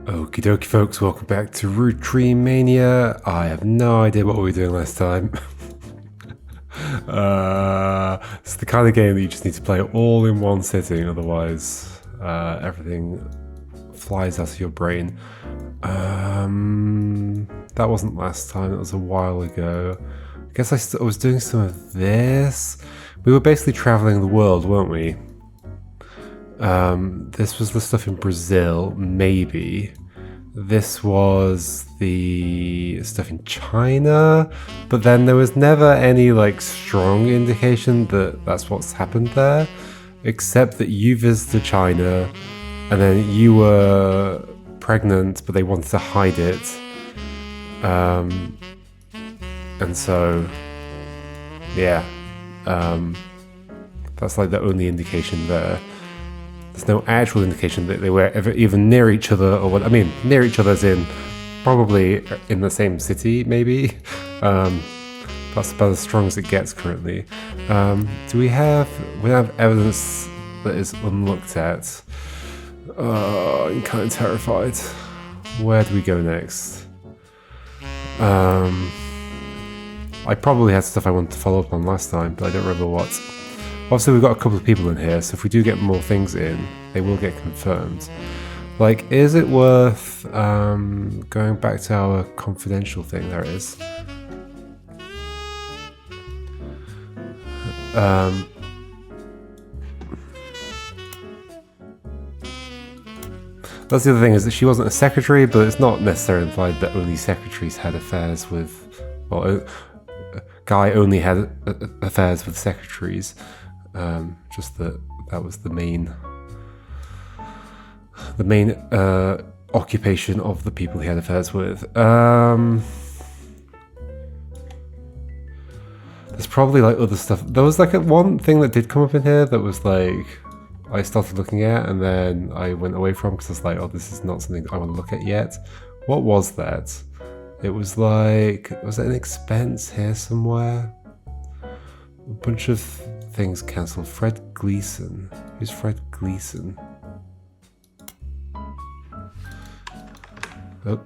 Okie dokie folks, welcome back to Roottree Mania. I have no idea what we were doing last time. It's the kind of game that you just need to play all in one sitting, otherwise everything flies out of your brain. That wasn't last time, that was a while ago. I guess I was doing some of this. We were basically traveling the world, weren't we? This was the stuff in Brazil, maybe. This was the stuff in China, but then there was never any like strong indication that that's what's happened there, except that you visited China and then you were pregnant, but they wanted to hide it. And so, yeah, that's like the only indication there. There's no actual indication that they were ever even near each other, or what I mean, near each other as in probably in the same city, maybe. That's about as strong as it gets currently. Do we have evidence that is unlooked at? I'm kind of terrified. Where do we go next? I probably had stuff I wanted to follow up on last time, but I don't remember what. Obviously, we've got a couple of people in here, so if we do get more things in, they will get confirmed. Like, is it worth going back to our confidential thing? There it is. That's the other thing, is that she wasn't a secretary, but it's not necessarily implied that only secretaries had affairs with... Well, Guy only had affairs with secretaries. Just that was the main occupation of the people he had affairs with. There's probably like other stuff. There was like one thing that did come up in here that was like I started looking at and then I went away from because I was like, oh, this is not something I want to look at yet. What was that? It was like, was it an expense here somewhere? A bunch of things cancelled. Fred Gleason. Who's Fred Gleason? Oh,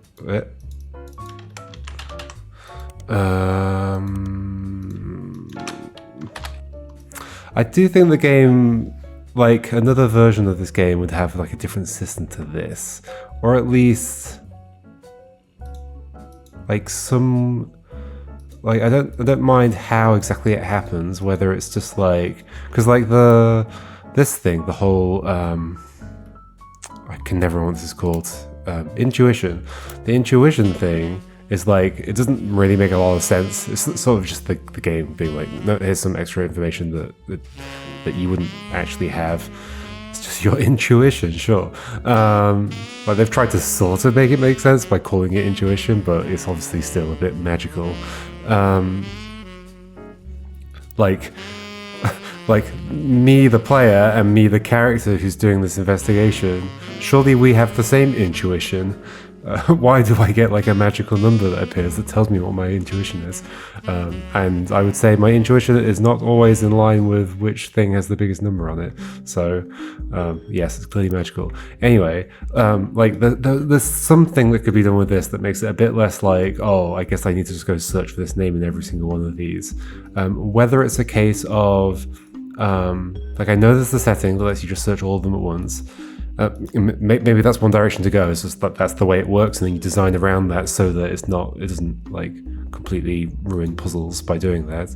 I do think the game, like another version of this game, would have like a different system to this, or at least like some. Like I don't mind how exactly it happens, whether it's just like, because like this thing, the whole I can never remember what this is called, intuition. The intuition thing is like, it doesn't really make a lot of sense. It's sort of just the game being like, no, here's some extra information that you wouldn't actually have. It's just your intuition, sure. Like they've tried to sort of make it make sense by calling it intuition, but it's obviously still a bit magical. Like me the player and me the character who's doing this investigation, surely we have the same intuition. Why do I get like a magical number that appears that tells me what my intuition is? And I would say my intuition is not always in line with which thing has the biggest number on it. So yes, it's clearly magical. Anyway, like there's something that could be done with this that makes it a bit less like, oh, I guess I need to just go search for this name in every single one of these. Whether it's a case of, like I know there's the setting that lets you just search all of them at once. Maybe that's one direction to go. It's just that that's the way it works, and then you design around that so that it doesn't like completely ruin puzzles by doing that.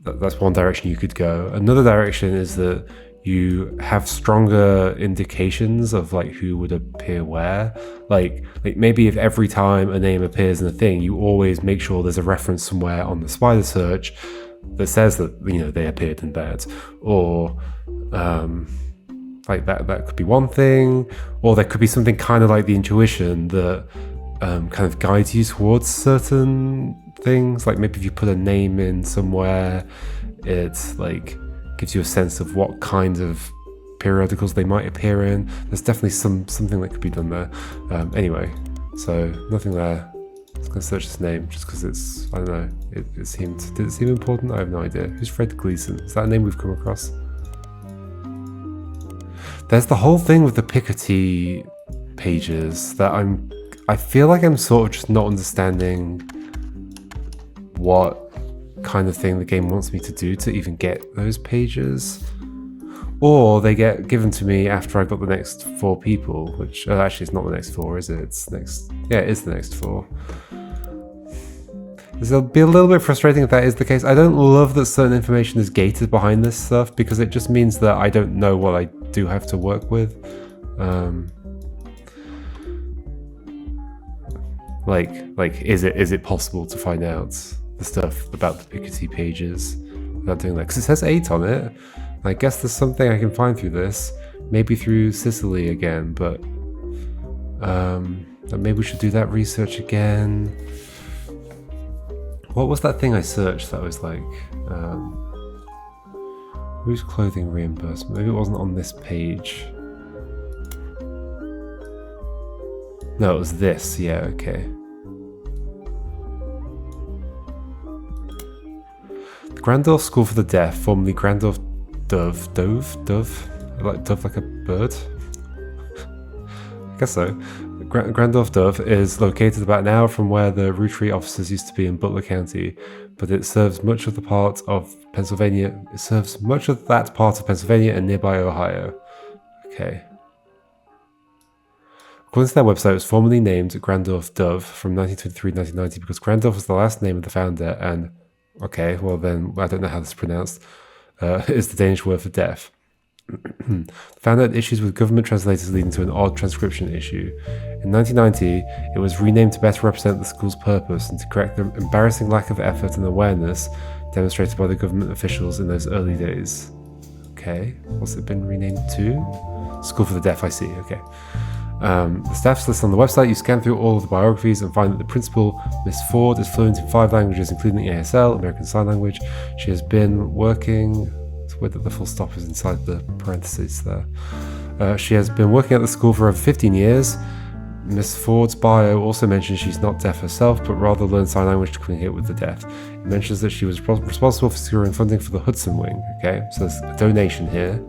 That's one direction you could go. Another direction is that you have stronger indications of like who would appear where. Like maybe if every time a name appears in a thing, you always make sure there's a reference somewhere on the spider search that says that, you know, they appeared in that, or like that could be one thing, or there could be something kind of like the intuition that kind of guides you towards certain things. Like maybe if you put a name in somewhere, it like gives you a sense of what kind of periodicals they might appear in. There's definitely something that could be done there. Anyway, so nothing there. I was gonna search his name just because it's, I don't know, did it seem important? I have no idea. Who's Fred Gleason? Is that a name we've come across? There's the whole thing with the Picardy pages that I feel like I'm sort of just not understanding what kind of thing the game wants me to do to even get those pages. Or they get given to me after I've got the next 4 people, which actually it's not the next 4, is it? It's next. Yeah, it is the next 4. It'll be a little bit frustrating if that is the case. I don't love that certain information is gated behind this stuff because it just means that I don't know what I do have to work with. Like, is it possible to find out the stuff about the Piketty pages without doing that? Because it says 8 on it. I guess there's something I can find through this, maybe through Sicily again, but maybe we should do that research again. What was that thing I searched that was like, whose clothing reimbursement? Maybe it wasn't on this page. No, it was this, yeah, okay. The Grandorf School for the Deaf, formerly Grandorf Dove? Like dove like a bird? I guess so. Grandorf Dove is located about an hour from where the Roottree offices used to be in Butler County, but it serves much of the part of Pennsylvania. It serves much of that part of Pennsylvania and nearby Ohio. Okay. According to their website, it was formerly named Grandorf Dove from 1923 to 1990 because Grandorf was the last name of the founder, and okay, well then I don't know how this is pronounced. Is the Danish word for deaf. The founder had issues with government translators leading to an odd transcription issue. In 1990, it was renamed to better represent the school's purpose and to correct the embarrassing lack of effort and awareness demonstrated by the government officials in those early days. Okay, what's it been renamed to? School for the Deaf, I see, okay. The staff's list on the website, you scan through all of the biographies and find that the principal, Miss Ford, is fluent in 5 languages, including ASL, American Sign Language. She has been working... It's weird that the full stop is inside the parentheses there. She has been working at the school for over 15 years. Miss Ford's bio also mentions she's not deaf herself, but rather learned sign language to communicate with the deaf. It mentions that she was responsible for securing funding for the Hudson Wing. Okay, so there's a donation here.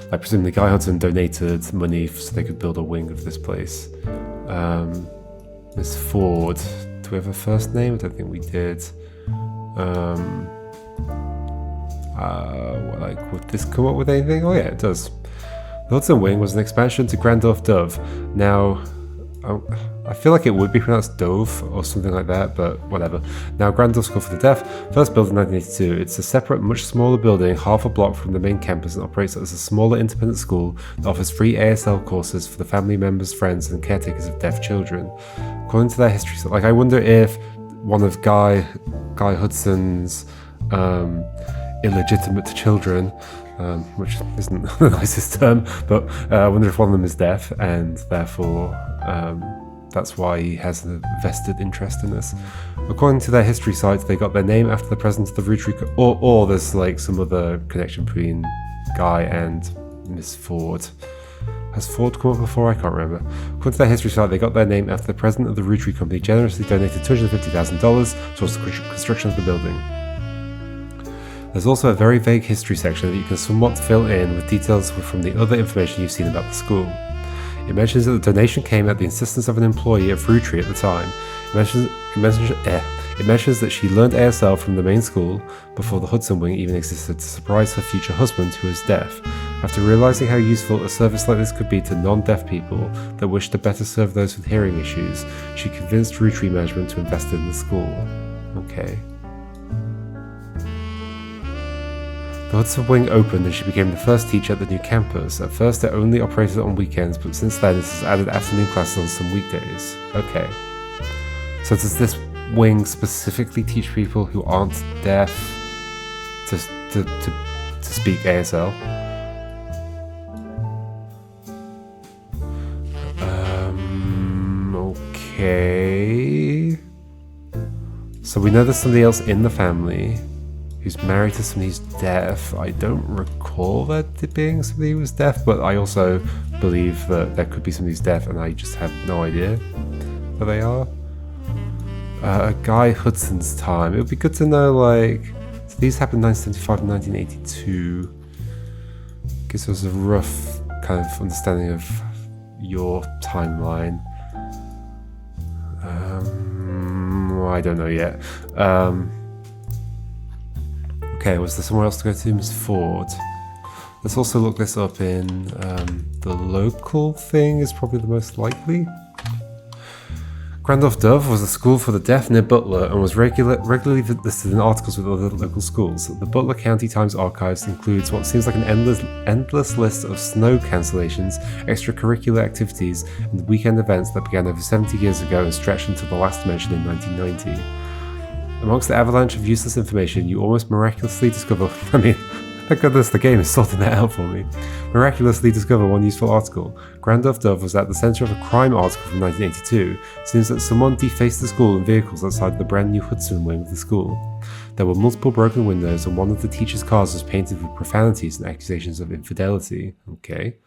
I presume the Guy Hudson donated money so they could build a wing of this place. Miss Ford, do we have a first name? I don't think we did. Would this come up with anything? Oh yeah, it does. The Hudson Wing was an expansion to Grandorf Dove. Now, I feel like it would be pronounced Dove or something like that, but whatever. Now, Grandorf School for the Deaf, first built in 1982. It's a separate, much smaller building, half a block from the main campus, and operates as a smaller independent school that offers free ASL courses for the family members, friends, and caretakers of deaf children. According to their history, like I wonder if one of Guy Hudson's illegitimate children, which isn't the nicest term, but I wonder if one of them is deaf, and therefore that's why he has a vested interest in this. According to their history sites, they got their name after the president of the Roottree, or there's like some other connection between Guy and Miss Ford. Has Ford come up before? I can't remember. According to their history site, they got their name after the president of the Roottree company generously donated $250,000 towards the construction of the building. There's also a very vague history section that you can somewhat fill in with details from the other information you've seen about the school. It mentions that the donation came at the insistence of an employee of Roottree at the time. It mentions that she learned ASL from the main school before the Hudson Wing even existed to surprise her future husband, who is deaf. After realizing how useful a service like this could be to non-deaf people that wished to better serve those with hearing issues, she convinced Roottree management to invest in the school. Okay. The Hudson Wing opened and she became the first teacher at the new campus. At first it only operated on weekends, but since then it has added afternoon classes on some weekdays. Okay. So does this wing specifically teach people who aren't deaf to speak ASL? Okay. So we know there's somebody else in the family who's married to somebody who's deaf. I don't recall there being somebody who was deaf, but I also believe that there could be somebody who's deaf and I just have no idea who they are. Guy Hudson's time. It would be good to know, like, so these happened in 1975 and 1982. Gives us a rough kind of understanding of your timeline. I don't know yet. Okay, was there somewhere else to go to? Miss Ford. Let's also look this up in the local thing is probably the most likely. Grandorf Dove was a school for the deaf near Butler and was regularly listed in articles with other local schools. The Butler County Times archives includes what seems like an endless list of snow cancellations, extracurricular activities, and weekend events that began over 70 years ago and stretched until the last mention in 1990. Amongst the avalanche of useless information, you almost miraculously discover... Thank goodness the game is sorting that out for me. Miraculously discover one useful article. Grandorf Dove was at the centre of a crime article from 1982. It seems that someone defaced the school in vehicles outside the brand new Hudson wing of the school. There were multiple broken windows and one of the teachers' cars was painted with profanities and accusations of infidelity. Okay.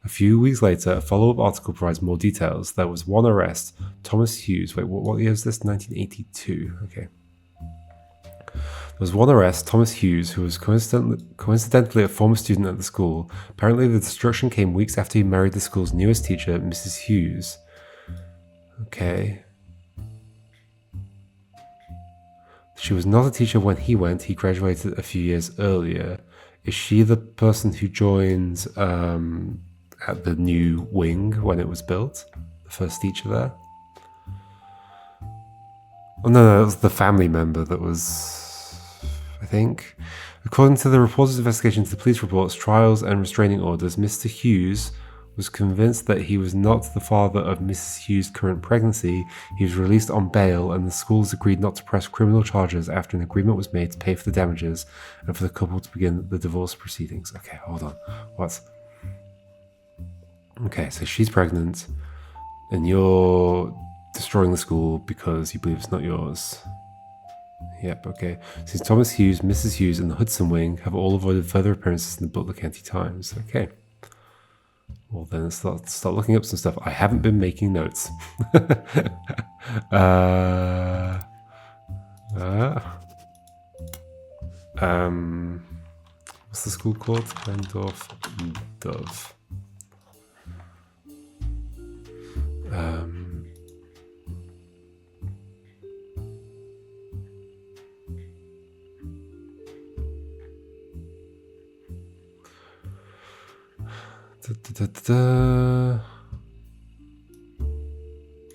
A few weeks later, a follow-up article provides more details. There was one arrest. Thomas Hughes. Wait, what year was this? 1982. Okay. There was one arrest, Thomas Hughes, who was coincidentally a former student at the school. Apparently the destruction came weeks after he married the school's newest teacher, Mrs. Hughes. Okay. She was not a teacher when he went. He graduated a few years earlier. Is she the person who joined at the new wing when it was built? The first teacher there? Oh no, that was the family member that was... I think. According to the reporter's investigation into the police reports, trials and restraining orders, Mr. Hughes was convinced that he was not the father of Mrs. Hughes' current pregnancy. He was released on bail and the schools agreed not to press criminal charges after an agreement was made to pay for the damages and for the couple to begin the divorce proceedings. Okay, hold on. What? Okay, so she's pregnant and you're destroying the school because you believe it's not yours. Yep, okay. Since Thomas Hughes, Mrs. Hughes, and the Hudson Wing have all avoided further appearances in the Butler County Times. Okay. Well, then let's start looking up some stuff. I haven't been making notes. What's the school called? Grandorf Dove.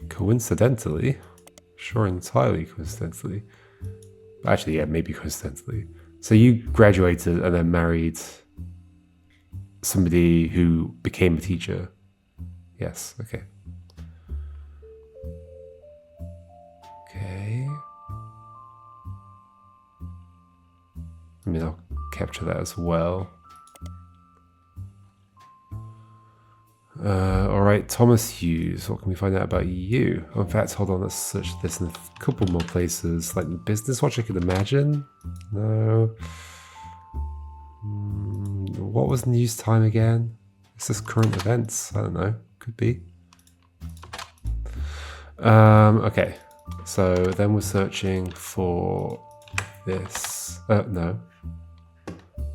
Coincidentally, sure, entirely coincidentally. Actually, yeah, maybe coincidentally. So you graduated and then married somebody who became a teacher. Yes, okay. Okay. I mean, I'll capture that as well. Alright, Thomas Hughes, what can we find out about you? Oh, in fact, hold on, let's search this in a couple more places. Like the Business Watch, I could imagine? No. What was news time again? Is this current events? I don't know. Could be. Okay. So then we're searching for this. No.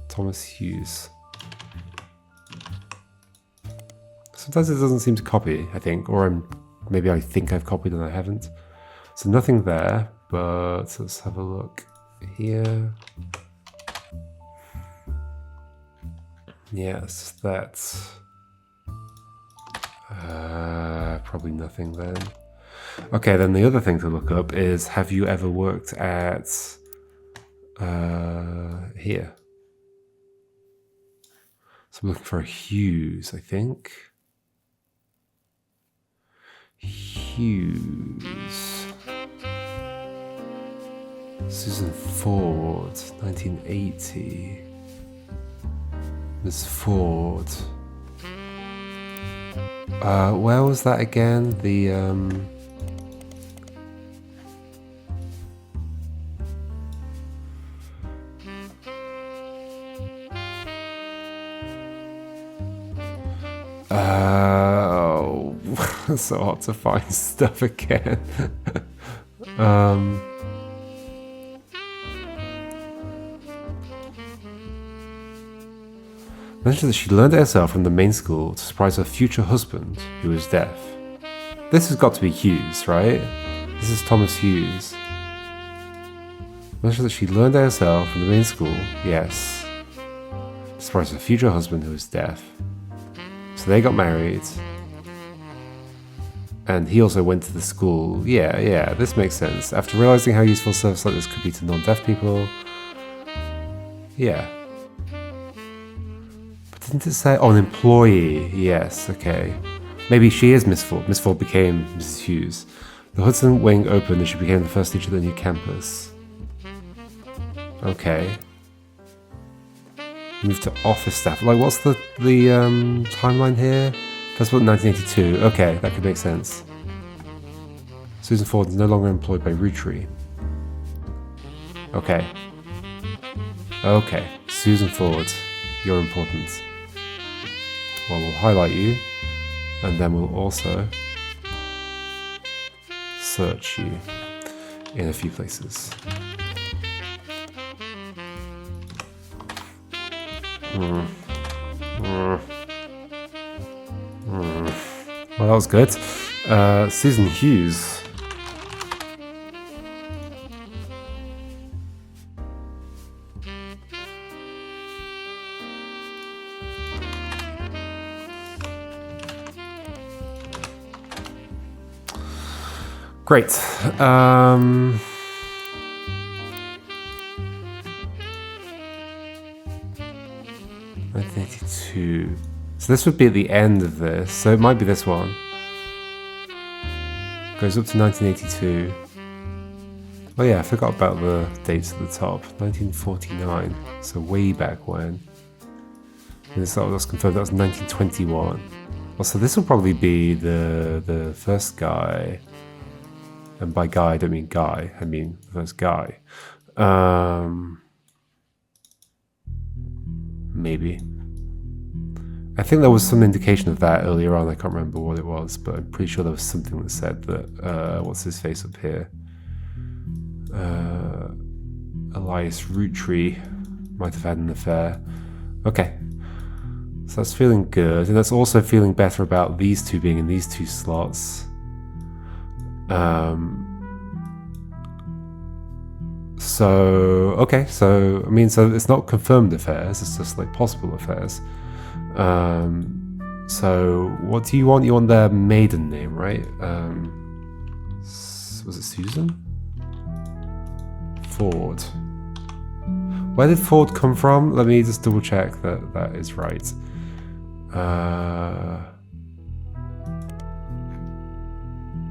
Thomas Hughes. Sometimes it doesn't seem to copy, I think, or maybe I think I've copied and I haven't. So nothing there, but let's have a look here. Yes, that's probably nothing then. Okay, then the other thing to look up is, have you ever worked at here? So I'm looking for a Hughes, I think. Hughes. Susan Ford, 1980. Miss Ford. Where was that again? The oh, it's so hard to find stuff again. Mentions that she learned it herself from the main school to surprise her future husband, who was deaf. This has got to be Hughes, right? This is Thomas Hughes. Mentions that she learned it herself from the main school, yes. To surprise her future husband, who was deaf. So they got married. And he also went to the school. Yeah, this makes sense. After realizing how useful service like this could be to non-deaf people. Yeah. But didn't it say, oh, an employee? Yes, okay. Maybe she is Miss Ford. Miss Ford became Mrs. Hughes. The Hudson wing opened and she became the first teacher of the new campus. Okay. Moved to office staff. Like, what's the timeline here? First of all, 1982. Okay, that could make sense. Susan Ford is no longer employed by Roottree. Okay. Okay, Susan Ford, you're important. Well, we'll highlight you, and then we'll also search you in a few places. Well, that was good. Susan Hughes. Great. 1982. So this would be at the end of this. So it might be this one. Goes up to 1982. Oh yeah, I forgot about the dates at the top. 1949. So way back when. And this was confirmed. That was 1921. Well, so this will probably be the first guy. And by guy, I don't mean guy. I mean the first guy. Maybe. I think there was some indication of that earlier on. I can't remember what it was, but I'm pretty sure there was something that said that, what's his face up here? Elias Roottree might have had an affair. Okay. So that's feeling good. And that's also feeling better about these two being in these two slots. So, okay. So, I mean, so it's not confirmed affairs. It's just like possible affairs. So what do you want? You want their maiden name, right? Was it Susan? Ford. Where did Ford come from? Let me just double check that that is right.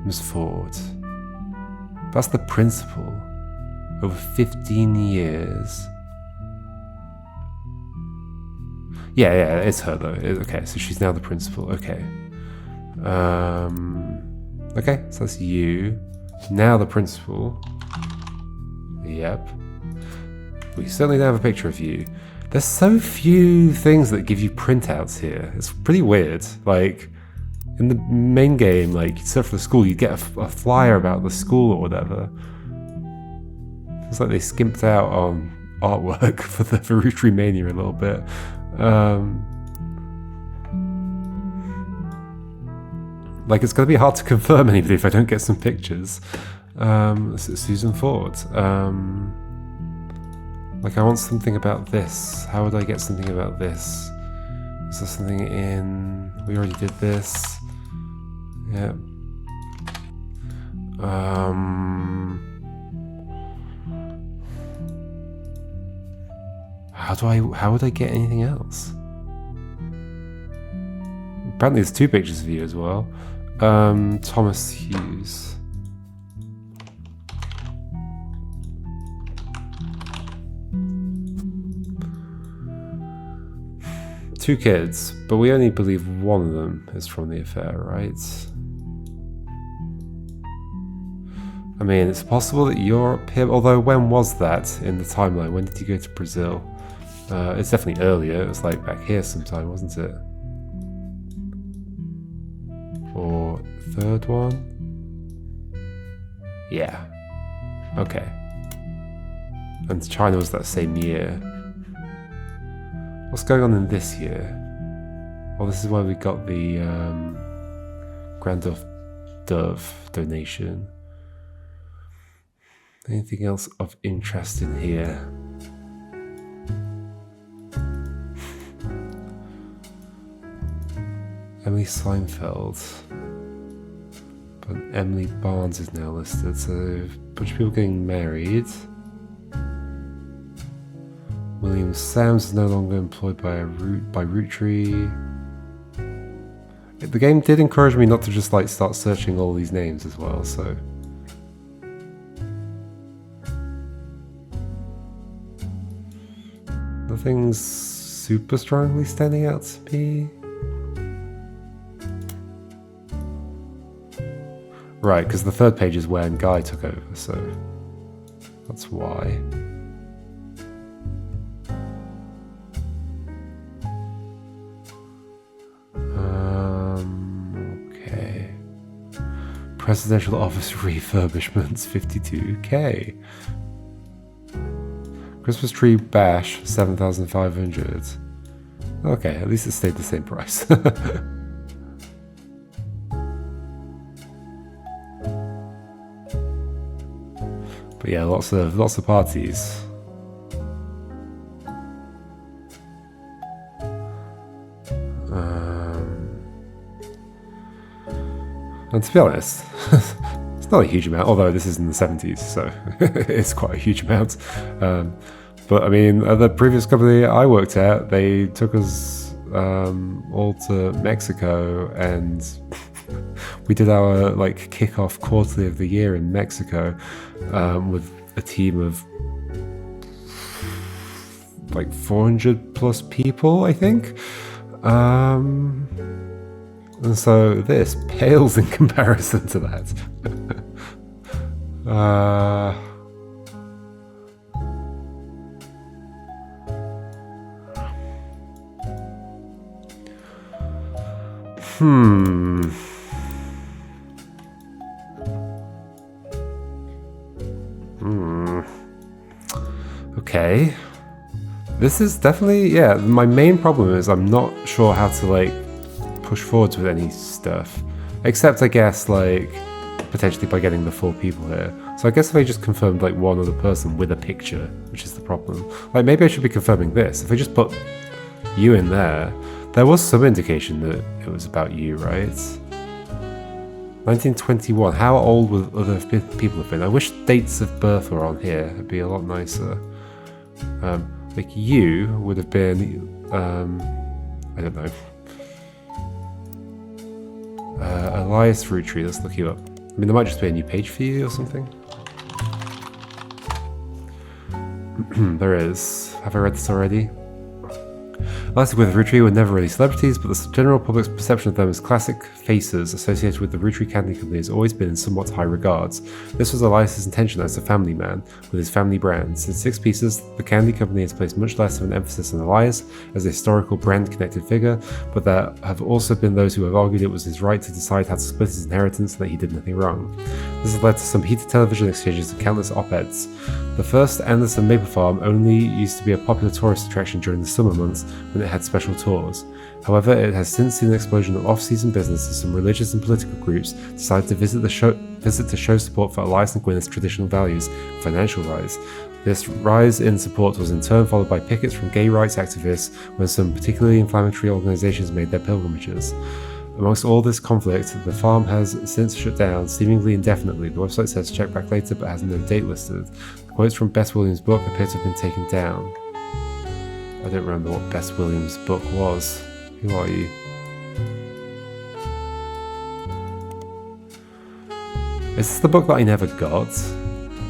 Miss Ford. That's the principal. Over 15 years. Yeah, it's her though. Okay, so she's now the principal. Okay. Okay, so that's you. Now the principal. Yep. We certainly don't have a picture of you. There's so few things that give you printouts here. It's pretty weird. Like, in the main game, like, except for the school, you get a flyer about the school or whatever. It's like they skimped out on artwork for the Roottree Mania a little bit. Like, it's going to be hard to confirm anybody if I don't get some pictures. Susan Ford. Like, I want something about this. How would I get something about this? Is there something in... We already did this. Yeah. How would I get anything else? Apparently there's two pictures of you as well. Thomas Hughes. Two kids, but we only believe one of them is from the affair, right? I mean, it's possible that you're him, although when was that in the timeline? When did you go to Brazil? It's definitely earlier. It was like back here sometime, wasn't it? Or third one? Yeah. Okay. And China was that same year. What's going on in this year? Well, this is where we got the Grandorf dove donation. Anything else of interest in here? Emily Seinfeld. But Emily Barnes is now listed, so a bunch of people getting married. William Sams is no longer employed by Roottree. The game did encourage me not to just like start searching all these names as well, so. Nothing's super strongly standing out to me. Right, because the third page is when Guy took over, so that's why. Okay. Presidential office refurbishments, 52k. Christmas tree bash, 7,500. Okay, at least it stayed the same price. But yeah, lots of parties. And to be honest, it's not a huge amount, although this is in the 70s, so it's quite a huge amount. But I mean, at the previous company I worked at, they took us all to Mexico, and we did our like kickoff quarterly of the year in Mexico with a team of like 400 plus people, I think. And so this pales in comparison to that. Okay. This is definitely, yeah, my main problem is I'm not sure how to like push forwards with any stuff. Except I guess like potentially by getting the 4 people here. So I guess if I just confirmed like one other person with a picture, which is the problem. Like maybe I should be confirming this. If I just put you in there, there was some indication that it was about you, right? 1921. How old would other people have been? I wish dates of birth were on here. It'd be a lot nicer. Like you would have been, I don't know. Elias Roottrees, let's look you up. I mean, there might just be a new page for you or something. There is. Have I read this already? Elias with Roottrees were never really celebrities, but the general public's perception of them as classic faces associated with the Roottree Candy Company has always been in somewhat high regards. This was Elias's intention as a family man, with his family brands. In 6 pieces, the Candy Company has placed much less of an emphasis on Elias as a historical brand-connected figure, but there have also been those who have argued it was his right to decide how to split his inheritance and that he did nothing wrong. This has led to some heated television exchanges and countless op-eds. The first Anderson Maple Farm only used to be a popular tourist attraction during the summer months when it had special tours. However, it has since seen an explosion of off-season business as some religious and political groups decided to visit to show support for Elias and Gwyneth's traditional values and financial rise. This rise in support was in turn followed by pickets from gay rights activists when some particularly inflammatory organizations made their pilgrimages. Amongst all this conflict, the farm has since shut down, seemingly indefinitely. The website says check back later but has no date listed. The quotes from Bess Williams' book appear to have been taken down. I don't remember what Bess Williams' book was. Who are you? Is this the book that I never got?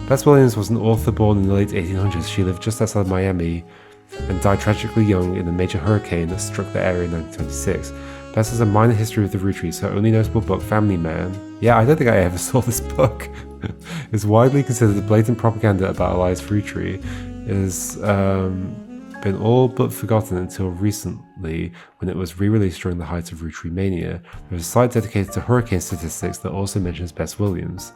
Bess Williams was an author born in the late 1800s. She lived just outside Miami and died tragically young in a major hurricane that struck the area in 1926. Bess has a minor history with the Roottrees. Her only notable book, Family Man. Yeah, I don't think I ever saw this book. Is widely considered a blatant propaganda about Elias Roottree. It has been all but forgotten until recently when it was re-released during the height of Roottree mania. There is a site dedicated to hurricane statistics that also mentions Bess Williams.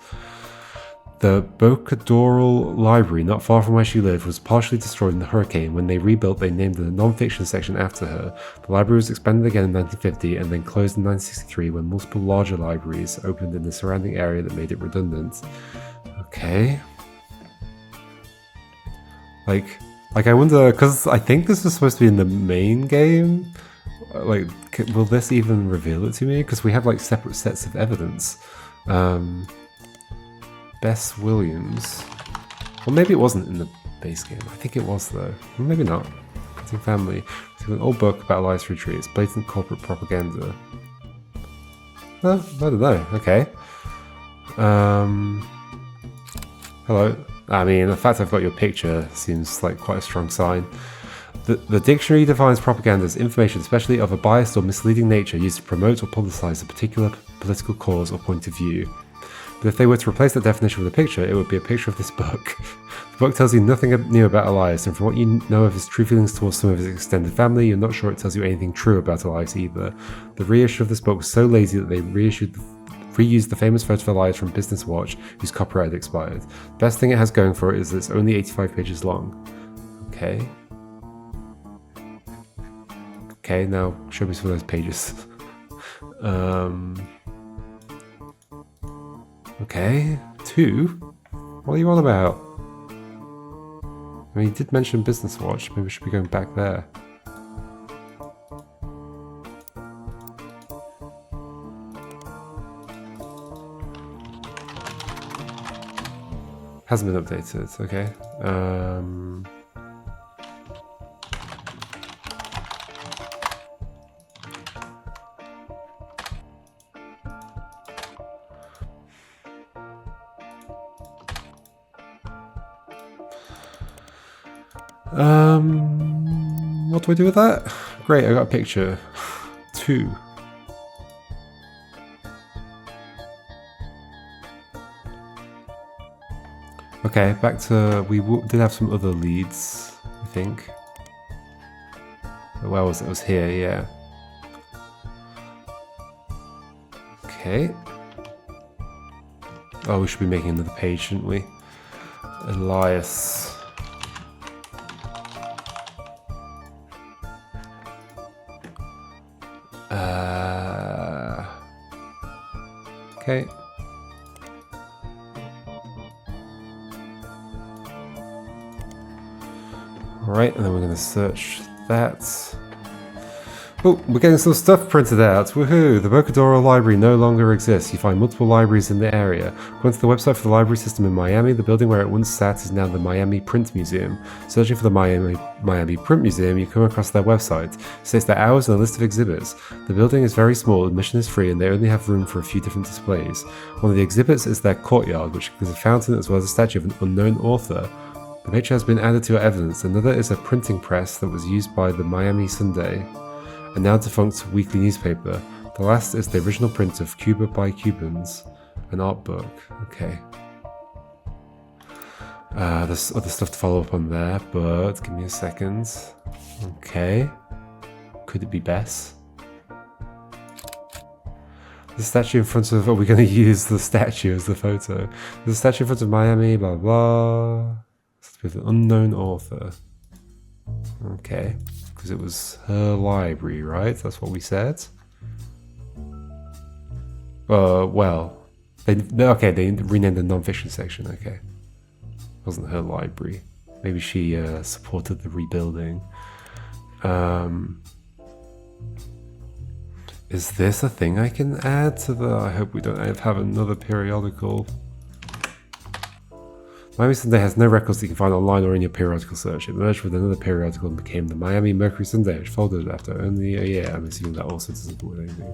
The Bocadoral Library, not far from where she lived, was partially destroyed in the hurricane. When they rebuilt, they named the non-fiction section after her. The library was expanded again in 1950 and then closed in 1963 when multiple larger libraries opened in the surrounding area that made it redundant. Okay. Like I wonder, because I think this was supposed to be in the main game. Like, will this even reveal it to me? Because we have like separate sets of evidence. Bess Williams. Well, maybe it wasn't in the base game. I think it was though. Well, maybe not. Printing Family. It's an old book about Elias Roottrees. It's blatant corporate propaganda. Well, I don't know. Okay. Hello. I mean, the fact I've got your picture seems like quite a strong sign. The dictionary defines propaganda as information, especially of a biased or misleading nature, used to promote or publicize a particular political cause or point of view. But if they were to replace that definition with a picture, it would be a picture of this book. The book tells you nothing new about Elias, and from what you know of his true feelings towards some of his extended family, you're not sure it tells you anything true about Elias either. The reissue of this book was so lazy that they reused the famous photo of Elias from Business Watch, whose copyright had expired. The best thing it has going for it is that it's only 85 pages long. Okay. Okay, now show me some of those pages. Okay, 2? What are you on about? I mean, you did mention Business Watch. Maybe we should be going back there. Hasn't been updated, okay. What do I do with that? Great, I got a picture. 2. Okay, back to... we did have some other leads, I think. Where was it? It was here, yeah. Okay. Oh, we should be making another page, shouldn't we? Elias. Okay. Alright, and then we're going to search that. Oh, we're getting some stuff printed out. Woohoo! The Bocadoral Library no longer exists. You find multiple libraries in the area. According to the website for the library system in Miami, the building where it once sat is now the Miami Print Museum. Searching for the Miami Print Museum, you come across their website. It states their hours and a list of exhibits. The building is very small, admission is free, and they only have room for a few different displays. One of the exhibits is their courtyard, which includes a fountain as well as a statue of an unknown author. The picture has been added to our evidence. Another is a printing press that was used by the Miami Sunday, a now defunct weekly newspaper. The last is the original print of Cuba by Cubans, an art book. Okay. There's other stuff to follow up on there, but give me a second. Okay. Could it be Bess? The statue in front of... are we going to use the statue as the photo? There's a statue in front of Miami, blah blah. With an unknown author. Okay. Because it was her library, right? That's what we said. Well, they renamed the non-fiction section. Okay, wasn't her library. Maybe she supported the rebuilding. Is this a thing I can add to the? I hope we don't have another periodical. Miami Sunday has no records that you can find online or in your periodical search. It merged with another periodical and became the Miami Mercury Sunday, which folded after only a year. I'm assuming that also doesn't do anything.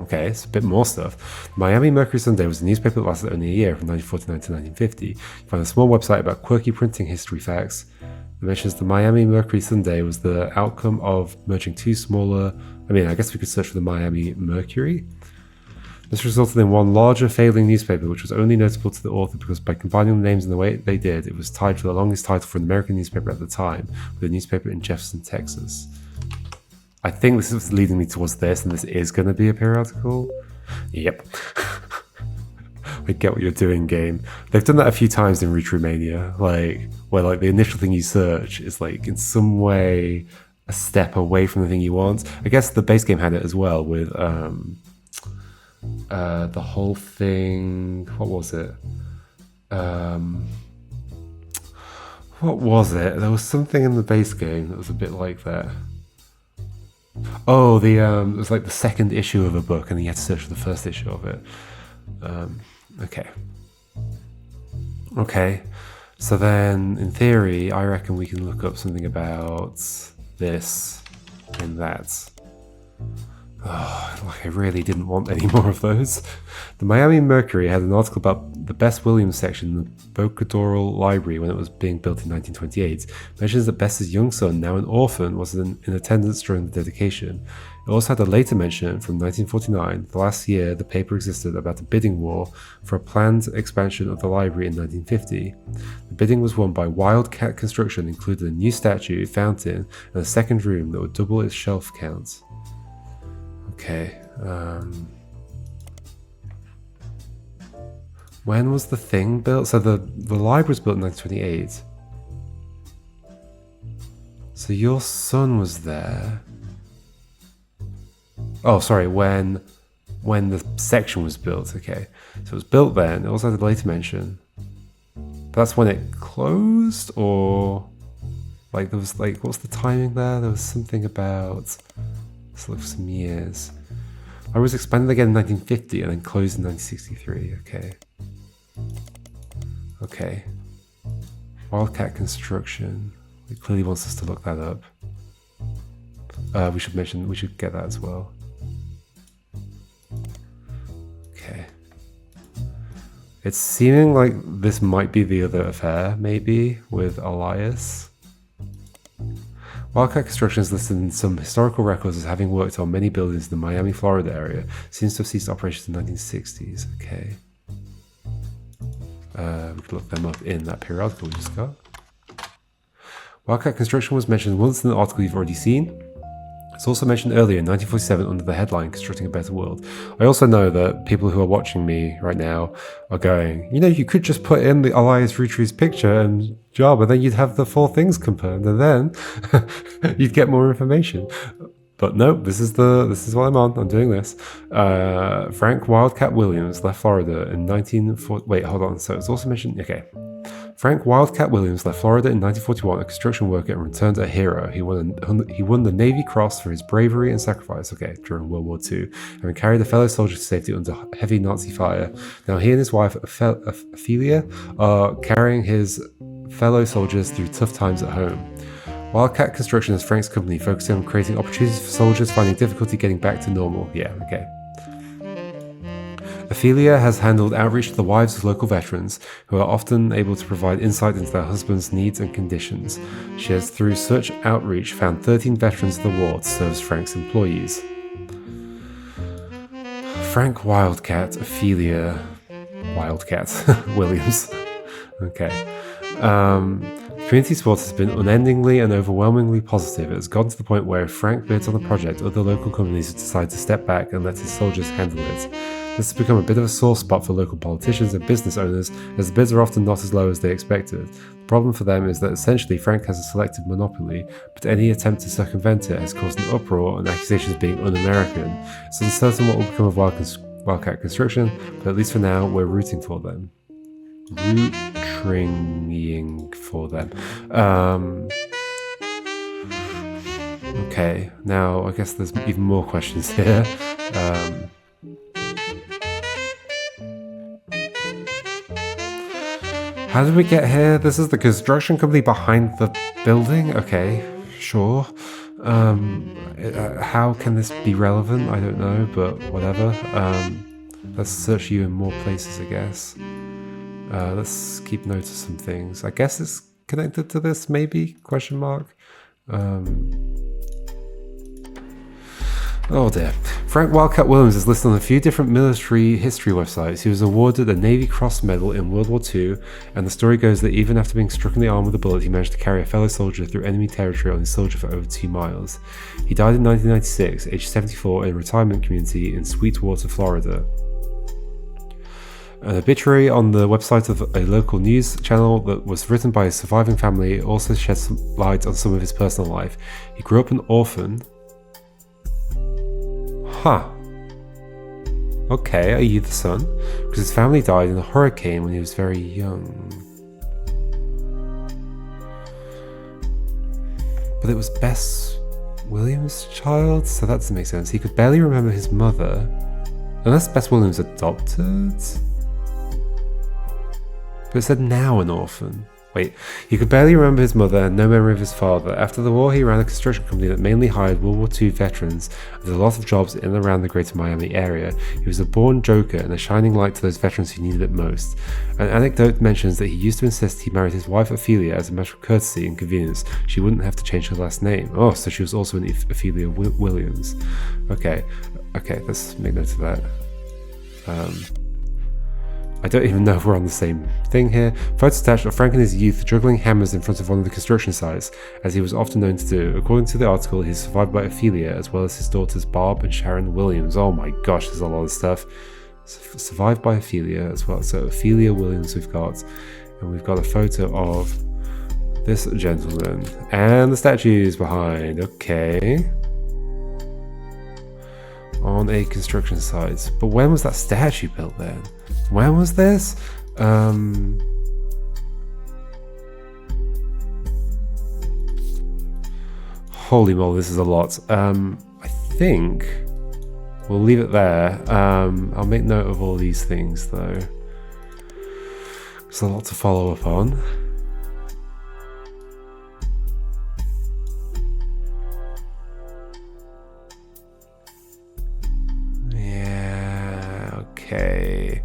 Okay, it's a bit more stuff. Miami Mercury Sunday was a newspaper that lasted only a year, from 1949 to 1950. You find a small website about quirky printing history facts. It mentions the Miami Mercury Sunday was the outcome of merging two smaller... I guess we could search for the Miami Mercury. This resulted in one larger failing newspaper, which was only notable to the author because by combining the names in the way they did, it was tied for the longest title for an American newspaper at the time, with a newspaper in Jefferson, Texas. I think this is leading me towards this, and this is going to be a periodical. Yep. I get what you're doing, game. They've done that a few times in Roottree Mania, like where like the initial thing you search is like in some way a step away from the thing you want. I guess the base game had it as well with the whole thing. What was it? What was it? There was something in the base game that was a bit like that. Oh, it was like the second issue of a book, and then you had to search for the first issue of it. Okay. So then, in theory, I reckon we can look up something about this and that. Oh, like I really didn't want any more of those. The Miami Mercury had an article about the Bess Williams section in the Bocadoral Library when it was being built in 1928. It mentions that Bess's young son, now an orphan, was in attendance during the dedication. It also had a later mention from 1949, the last year the paper existed, about a bidding war for a planned expansion of the library in 1950. The bidding was won by Wildcat Construction, included a new statue, fountain, and a second room that would double its shelf count. Okay. When was the thing built? So the library was built in 1928. So your son was there. Oh, sorry. When the section was built. Okay. So it was built then. It also had a later mention. But that's when it closed, or like there was like what's the timing there? There was something about. Let's look for some years. I was expanded again in 1950 and then closed in 1963. Okay. Wildcat Construction. It clearly wants us to look that up. We should get that as well. Okay. It's seeming like this might be the other affair, maybe, with Elias. Wildcat Construction is listed in some historical records as having worked on many buildings in the Miami, Florida area. Seems to have ceased operations in the 1960s. Okay. We could look them up in that periodical we just got. Wildcat Construction was mentioned once in the article you've already seen. It's also mentioned earlier in 1947 under the headline Constructing a Better World. I also know that people who are watching me right now are going, you could just put in the Elias Roottrees picture and job, and then you'd have the 4 things confirmed, and then you'd get more information. But no, this is what I'm on. I'm doing this. Frank Wildcat Williams left Florida in 1940. Wait, hold on. So it's also mentioned. Okay. Frank Wildcat Williams left Florida in 1941, a construction worker, and returned a hero. He won the Navy Cross for his bravery and sacrifice, during World War II, having carried a fellow soldier to safety under heavy Nazi fire. Now he and his wife, Ophelia, are carrying his fellow soldiers through tough times at home. Wildcat Construction is Frank's company, focusing on creating opportunities for soldiers finding difficulty getting back to normal. Ophelia has handled outreach to the wives of local veterans, who are often able to provide insight into their husbands' needs and conditions. She has, through such outreach, found 13 veterans of the war to serve as Frank's employees. Frank Wildcat, Ophelia Wildcat Williams. Community support has been unendingly and overwhelmingly positive. It has gotten to the point where if Frank bids on the project, other local companies have decided to step back and let his soldiers handle it. This has become a bit of a sore spot for local politicians and business owners, as the bids are often not as low as they expected. The problem for them is that essentially Frank has a selective monopoly, but any attempt to circumvent it has caused an uproar and accusations of being un-American. It's uncertain what will become of Wildcat Construction, but at least for now, we're rooting for them. Rootring for them. Okay, now I guess there's even more questions here. How did we get here? This is the construction company behind the building? Okay, sure. How can this be relevant? I don't know, but whatever. Let's search you in more places, I guess. Let's keep note of some things. I guess it's connected to this, maybe? Question mark. Oh dear. Frank Wildcat Williams is listed on a few different military history websites. He was awarded a Navy Cross Medal in World War II, and the story goes that even after being struck in the arm with a bullet, he managed to carry a fellow soldier through enemy territory on his soldier for over 2 miles. He died in 1996, aged 74, in a retirement community in Sweetwater, Florida. An obituary on the website of a local news channel that was written by a surviving family also sheds light on some of his personal life. He grew up an orphan. Huh. Okay, are you the son? Because his family died in a hurricane when he was very young. But it was Bess Williams' child, so that doesn't make sense. He could barely remember his mother. Unless Bess Williams adopted? But it said now an orphan. Wait, he could barely remember his mother and no memory of his father. After the war, he ran a construction company that mainly hired World War II veterans and did a lot of jobs in and around the greater Miami area. He was a born joker and a shining light to those veterans who needed it most. An anecdote mentions that he used to insist he married his wife Ophelia as a matter of courtesy and convenience. She wouldn't have to change her last name. Oh, so she was also an Ophelia Williams. Okay, let's make note of that. I don't even know if we're on the same thing here. Photos attached of Frank in his youth juggling hammers in front of one of the construction sites, as he was often known to do. According to the article, he's survived by Ophelia, as well as his daughters Barb and Sharon Williams. Oh my gosh, there's a lot of stuff. Survived by Ophelia as well. So Ophelia Williams we've got. And we've got a photo of this gentleman. And the statues behind. Okay. On a construction site. But when was that statue built then? When was this? Holy moly, this is a lot. I think we'll leave it there. I'll make note of all these things though. There's a lot to follow up on. Okay,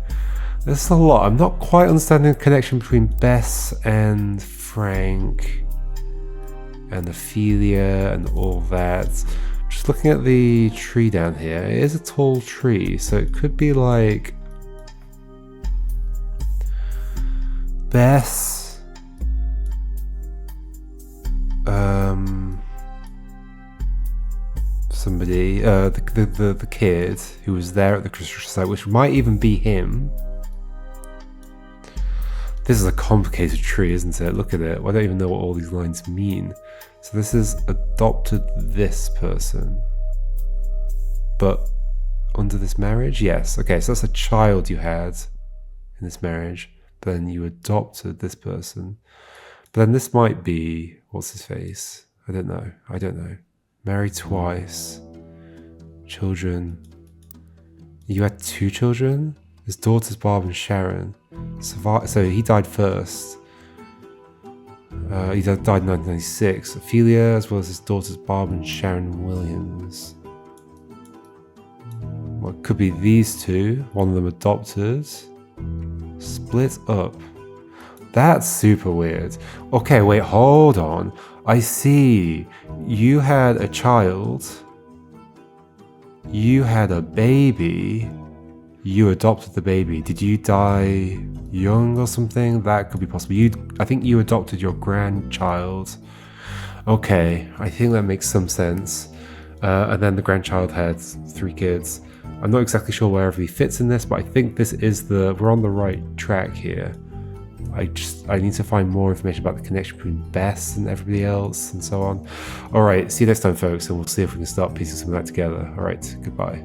this is a lot. I'm not quite understanding the connection between Bess and Frank and Ophelia and all that. Just looking at the tree down here, it is a tall tree, so it could be like Bess, somebody, the kid who was there at the construction site, which might even be him. This is a complicated tree, isn't it? Look at it. I don't even know what all these lines mean. So this is adopted this person, but under this marriage? Yes. Okay, so that's a child you had in this marriage, but then you adopted this person. But then this might be, what's his face? I don't know. Married twice. Children. You had 2 children? His daughters Barb and Sharon. So he died first. He died in 1996. Ophelia, as well as his daughters Barb and Sharon Williams. Well, it could be these 2. One of them adopted. Split up. That's super weird. Okay, wait, hold on. I see. You had a child. You had a baby. You adopted the baby. Did you die young or something? That could be possible. I think you adopted your grandchild. Okay, I think that makes some sense. And then the grandchild had 3 kids. I'm not exactly sure where he fits in this, but I think this is we're on the right track here. I need to find more information about the connection between Bess and everybody else and so on. Alright, see you next time folks, and we'll see if we can start piecing some of that together. Alright, goodbye.